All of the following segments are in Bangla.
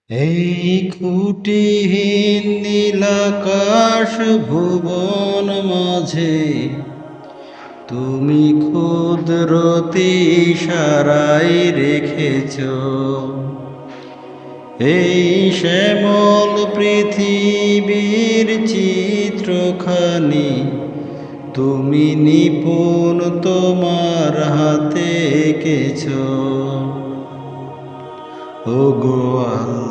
এই খুঁটিহীন নীলাকাশ ভুবন মাঝে তুমি কুদরতি ইশারায় রেখেছ এই শ্যামল পৃথিবীর চিত্রখানি তুমি নিপুণ তোমার হাতে এঁকেছ। ওগো আল্লাহ,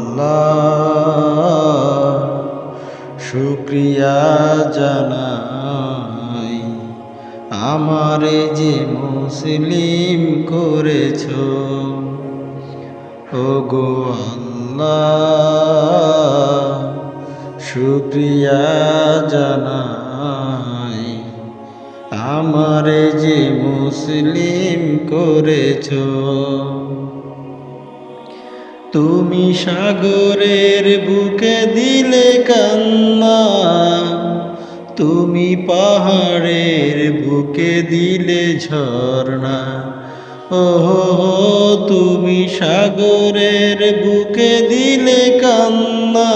শুকরিয়া জানাই আমারে যে মুসলিম করেছ। ওগো আল্লাহ, শুকরিয়া জানাই আমারে যে মুসলিম করেছ। তুমি সাগরের বুকে দিলে কান্না, তুমি পাহাড়ের বুকে দিলে ঝর্ণা। ওহো, তুমি সাগরের বুকে দিলে কান্না,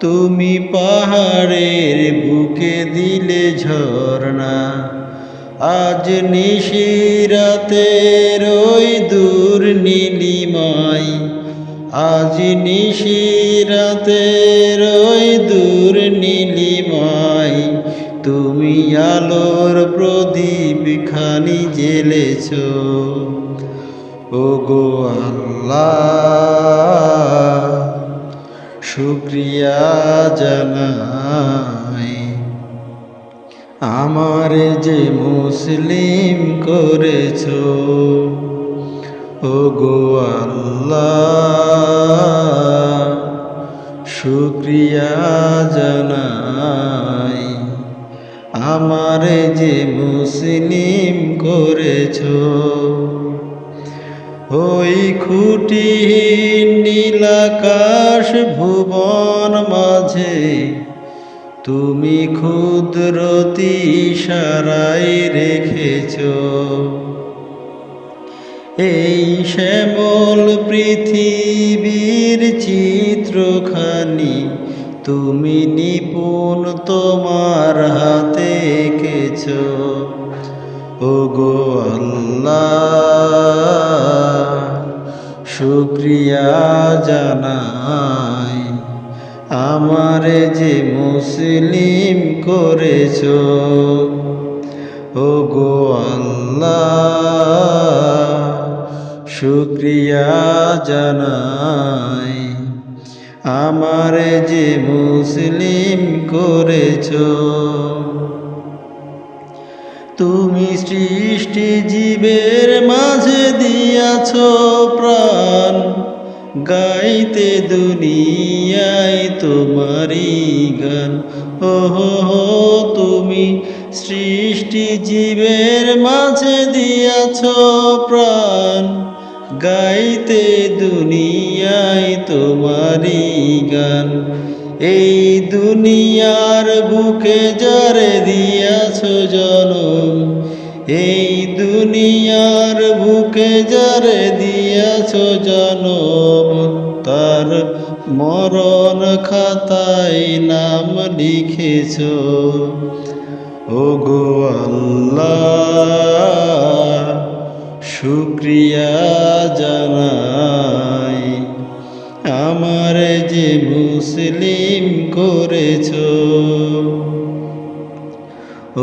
তুমি পাহাড়ের বুকে দিলে ঝর্ণা। আজ নিশিরাতের ওই দূর নীলিমায়, আজ নিশিরাতের ওই দূর নীলিমায় তুমি আলোর প্রদীপ খানি জ্বেলেছ। ওগো আল্লাহ, শুকরিয়া জানাই আমারে যে মুসলিম করেছ। ওগো আল্লাহ, শুকরিয়া জানাই আমারে যে মুসলিম করেছ। ওই খুঁটিহীন নীলাকাশ ভুবন মাঝে তুমি কুদরতি ইশারায় রেখেছ এই শ্যামল পৃথিবীর চিত্রখানি তুমি নিপুণ তোমার হাতে এঁকেছ। ওগো আল্লাহ, শুকরিয়া জানাই আমারে যে মুসলিম করেছ। ওগো আল্লাহ, শুকরিয়া জানাই আমারে যে মুসলিম করেছ। তুমি সৃষ্টি জীবের মাঝে দিয়াছ প্রাণ, গাইতে দুনিয়ায় তোমারি গান। ওহো, তুমি সৃষ্টি জীবের মাঝে দিয়াছ প্রাণ, গাইতে দুনিয়ায় তোমারি গান। এই দুনিয়ার বুকে যারে দিয়াছ জনম, এই দুনিয়ার বুকে যারে দিয়াছ জনম, তার মরণ খাতায় নাম লিখেছ। ওগো আল্লাহ, শুকরিয়া জানাই আমারে যে মুসলিম করেছ।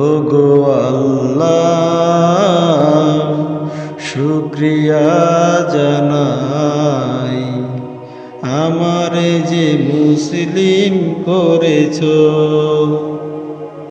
ওগো আল্লাহ, শুকরিয়া জানাই আমারে যে মুসলিম করেছ।